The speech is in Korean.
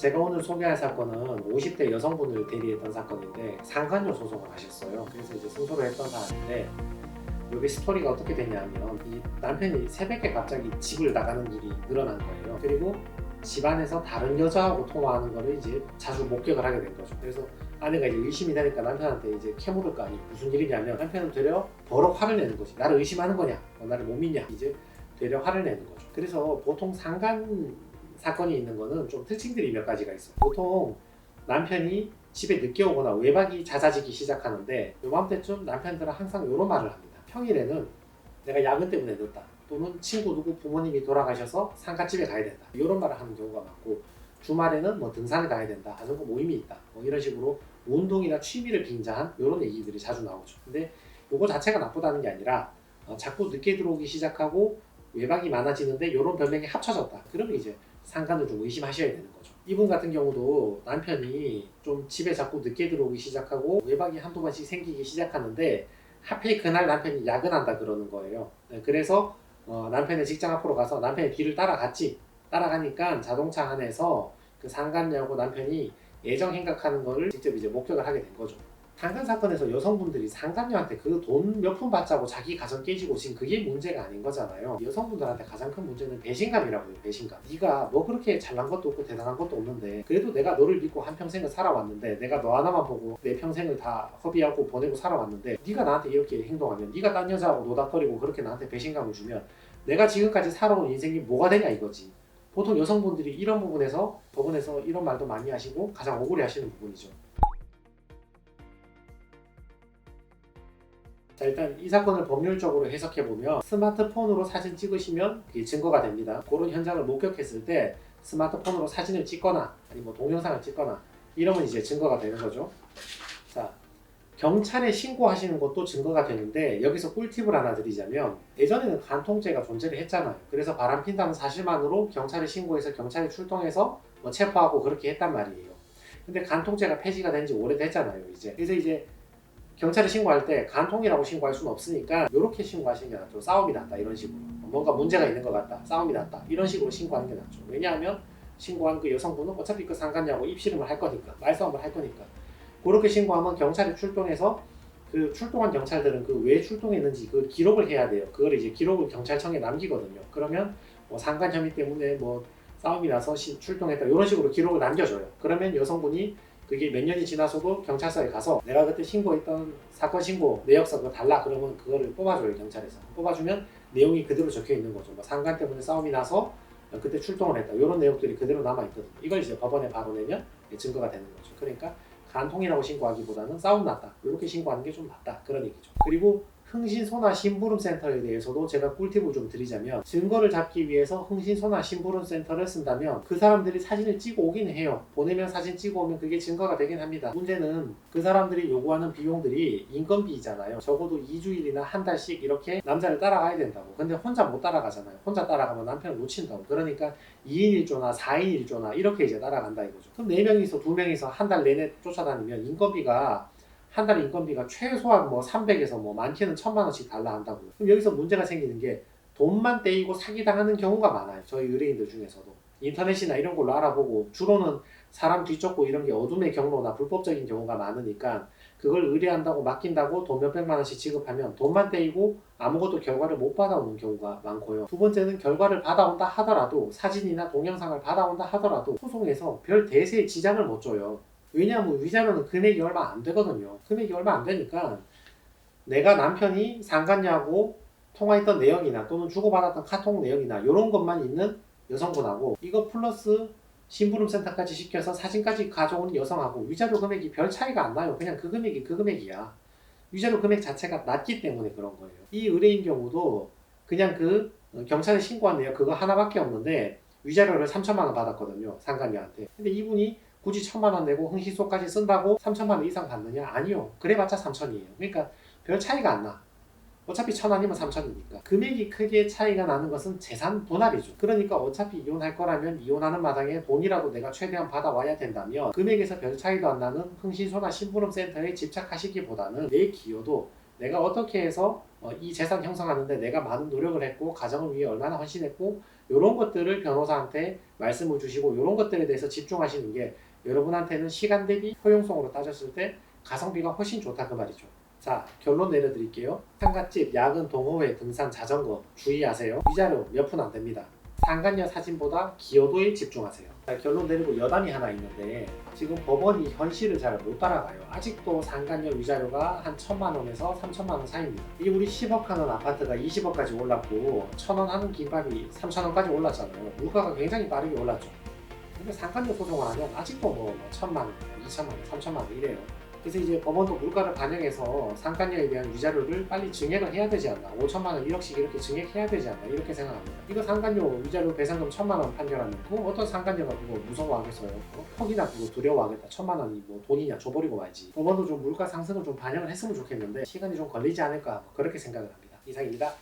제가 오늘 소개할 사건은 50대 여성분을 대리했던 사건인데 상간녀 소송을 하셨어요. 그래서 이제 승소를 했던 사안인데 여기 스토리가 어떻게 되냐면 이 남편이 새벽에 갑자기 집을 나가는 일이 늘어난 거예요. 그리고 집안에서 다른 여자하고 통화하는 거를 이제 자주 목격을 하게 된 거죠. 그래서 아내가 이제 의심이 되니까 남편한테 이제 캐물을 거 아니에요. 무슨 일이냐면 남편은 되려 버럭 화를 내는 거지. 나를 의심하는 거냐? 나를 못 믿냐? 이제 되려 화를 내는 거죠. 그래서 보통 상간 사건이 있는 거는 좀 특징들이 몇 가지가 있어요. 보통 남편이 집에 늦게 오거나 외박이 잦아지기 시작하는데 요맘때쯤 남편들은 항상 이런 말을 합니다. 평일에는 내가 야근 때문에 늦다, 또는 친구 누구 부모님이 돌아가셔서 상가집에 가야 된다, 이런 말을 하는 경우가 많고, 주말에는 뭐 등산을 가야 된다, 자전거 모임이 있다, 뭐 이런 식으로 운동이나 취미를 빙자한 이런 얘기들이 자주 나오죠. 근데 요거 자체가 나쁘다는 게 아니라 자꾸 늦게 들어오기 시작하고 외박이 많아지는데 이런 변명이 합쳐졌다, 그러면 이제 상간을 좀 의심하셔야 되는 거죠. 이분 같은 경우도 남편이 좀 집에 자꾸 늦게 들어오기 시작하고 외박이 한두 번씩 생기기 시작하는데 하필 그날 남편이 야근한다 그러는 거예요. 그래서 남편의 직장 앞으로 가서 남편의 뒤를 따라갔지. 따라가니까 자동차 안에서 그 상간녀하고 남편이 애정 행각하는 거를 직접 이제 목격을 하게 된 거죠. 상간 사건에서 여성분들이 상간녀한테 그 돈 몇 푼 받자고 자기 가정 깨지고 지금 그게 문제가 아닌 거잖아요. 여성분들한테 가장 큰 문제는 배신감이라고요. 배신감. 네가 뭐 그렇게 잘난 것도 없고 대단한 것도 없는데 그래도 내가 너를 믿고 한평생을 살아왔는데, 내가 너 하나만 보고 내 평생을 다 허비하고 보내고 살아왔는데 네가 나한테 이렇게 행동하면, 네가 딴 여자하고 노닥거리고 그렇게 나한테 배신감을 주면 내가 지금까지 살아온 인생이 뭐가 되냐 이거지. 보통 여성분들이 이런 부분에서 법원에서 이런 말도 많이 하시고 가장 억울해 하시는 부분이죠. 자, 일단 이 사건을 법률적으로 해석해보면 스마트폰으로 사진 찍으시면 그게 증거가 됩니다. 그런 현장을 목격했을 때 스마트폰으로 사진을 찍거나 아니면 뭐 동영상을 찍거나 이러면 이제 증거가 되는 거죠. 자, 경찰에 신고하시는 것도 증거가 되는데 여기서 꿀팁을 하나 드리자면, 예전에는 간통죄가 존재를 했잖아요. 그래서 바람핀다는 사실만으로 경찰에 신고해서 경찰이 출동해서 뭐 체포하고 그렇게 했단 말이에요. 근데 간통죄가 폐지가 된 지 오래됐잖아요 이제. 그래서 이제 경찰에 신고할 때 간통이라고 신고할 수는 없으니까 이렇게 신고하시는 게 낫죠. 싸움이 났다 이런 식으로, 뭔가 문제가 있는 것 같다, 싸움이 났다 이런 식으로 신고하는 게 낫죠. 왜냐하면 신고한 그 여성분은 어차피 그 상간녀하고 입씨름을 할 거니까, 말싸움을 할 거니까. 그렇게 신고하면 경찰이 출동해서 그 출동한 경찰들은 그 왜 출동했는지 그 기록을 해야 돼요. 그걸 이제 기록을 경찰청에 남기거든요. 그러면 뭐 상간 혐의 때문에 뭐 싸움이 나서 출동했다 이런 식으로 기록을 남겨줘요. 그러면 여성분이 그게 몇 년이 지나서도 경찰서에 가서 내가 그때 신고했던 사건 신고 내역서 그거 달라 그러면 그거를 뽑아줘요. 경찰에서 뽑아주면 내용이 그대로 적혀 있는 거죠. 뭐 상간 때문에 싸움이 나서 그때 출동을 했다 이런 내용들이 그대로 남아 있거든요. 이걸 이제 법원에 바로 내면 증거가 되는 거죠. 그러니까 간통이라고 신고하기보다는 싸움 났다 이렇게 신고하는 게 좀 낫다 그런 얘기죠. 그리고 흥신소나 심부름센터에 대해서도 제가 꿀팁을 좀 드리자면, 증거를 잡기 위해서 흥신소나 심부름센터를 쓴다면 그 사람들이 사진을 찍어 오긴 해요. 보내면 사진 찍어 오면 그게 증거가 되긴 합니다. 문제는 그 사람들이 요구하는 비용들이 인건비잖아요. 적어도 2주일이나 한 달씩 이렇게 남자를 따라가야 된다고. 근데 혼자 못 따라가잖아요. 혼자 따라가면 남편을 놓친다고. 그러니까 2인 1조나 4인 1조나 이렇게 이제 따라간다 이거죠. 그럼 4명이서 2명이서 한 달 내내 쫓아다니면 인건비가, 한 달 인건비가 최소한 뭐 300에서 뭐 많게는 1000만 원씩 달라 한다고요. 그럼 여기서 문제가 생기는 게 돈만 떼이고 사기당하는 경우가 많아요. 저희 의뢰인들 중에서도. 인터넷이나 이런 걸로 알아보고, 주로는 사람 뒤쫓고 이런 게 어둠의 경로나 불법적인 경우가 많으니까 그걸 의뢰한다고 맡긴다고 돈 몇백만 원씩 지급하면 돈만 떼이고 아무것도 결과를 못 받아오는 경우가 많고요. 두 번째는 결과를 받아온다 하더라도, 사진이나 동영상을 받아온다 하더라도 소송에서 별 대세의 지장을 못 줘요. 왜냐하면 위자료는 금액이 얼마 안 되거든요. 금액이 얼마 안 되니까 내가 남편이 상간녀하고 통화했던 내용이나 또는 주고받았던 카톡 내용이나 이런 것만 있는 여성분하고, 이거 플러스 심부름센터까지 시켜서 사진까지 가져오는 여성하고 위자료 금액이 별 차이가 안 나요. 그냥 그 금액이 그 금액이야. 위자료 금액 자체가 낮기 때문에 그런 거예요. 이 의뢰인 경우도 그냥 그 경찰에 신고한 내용 그거 하나밖에 없는데 위자료를 3천만 원 받았거든요. 상간녀한테. 근데 이분이 굳이 1000만 원 내고 흥신소까지 쓴다고 3천만 원 이상 받느냐? 아니요. 그래봤자 3천이에요. 그러니까 별 차이가 안 나. 어차피 1000원이면 3000이니까. 금액이 크게 차이가 나는 것은 재산 분할이죠. 그러니까 어차피 이혼할 거라면 이혼하는 마당에 돈이라도 내가 최대한 받아와야 된다면 금액에서 별 차이도 안 나는 흥신소나 심부름센터에 집착하시기보다는 내 기여도 내가 어떻게 해서 이 재산 형성하는데 내가 많은 노력을 했고 가정을 위해 얼마나 헌신했고 이런 것들을 변호사한테 말씀을 주시고 이런 것들에 대해서 집중하시는 게 여러분한테는 시간 대비 효용성으로 따졌을 때 가성비가 훨씬 좋다 그 말이죠. 자, 결론 내려드릴게요. 상갓집, 야근, 동호회, 등산, 자전거 주의하세요. 위자료 몇 푼 안 됩니다. 상간녀 사진보다 기여도에 집중하세요. 자, 결론 내리고 여담이 하나 있는데 지금 법원이 현실을 잘 못 따라가요. 아직도 상간녀 위자료가 한 1,000만 원에서 3,000만 원 사이입니다. 이 우리 10억 하는 아파트가 20억까지 올랐고 1,000원 하는 김밥이 3,000원까지 올랐잖아요. 물가가 굉장히 빠르게 올랐죠. 근데 상간녀 소송을 하면 아직도 뭐 1,000만 원, 2,000만 원, 3,000만 원 이래요. 그래서 이제 법원도 물가를 반영해서 상간녀에 대한 위자료를 빨리 증액을 해야 되지 않나, 5천만 원, 1억씩 이렇게 증액해야 되지 않나 이렇게 생각합니다. 이거 상간녀 위자료 배상금 1,000만 원 판결하면 그거 어떤 상간녀가 그거 무서워하겠어요? 폭이나 그거 두려워하겠다. 1,000만 원이 뭐 돈이냐 줘버리고 말지. 법원도 좀 물가 상승을 좀 반영을 했으면 좋겠는데 시간이 좀 걸리지 않을까 그렇게 생각을 합니다. 이상입니다.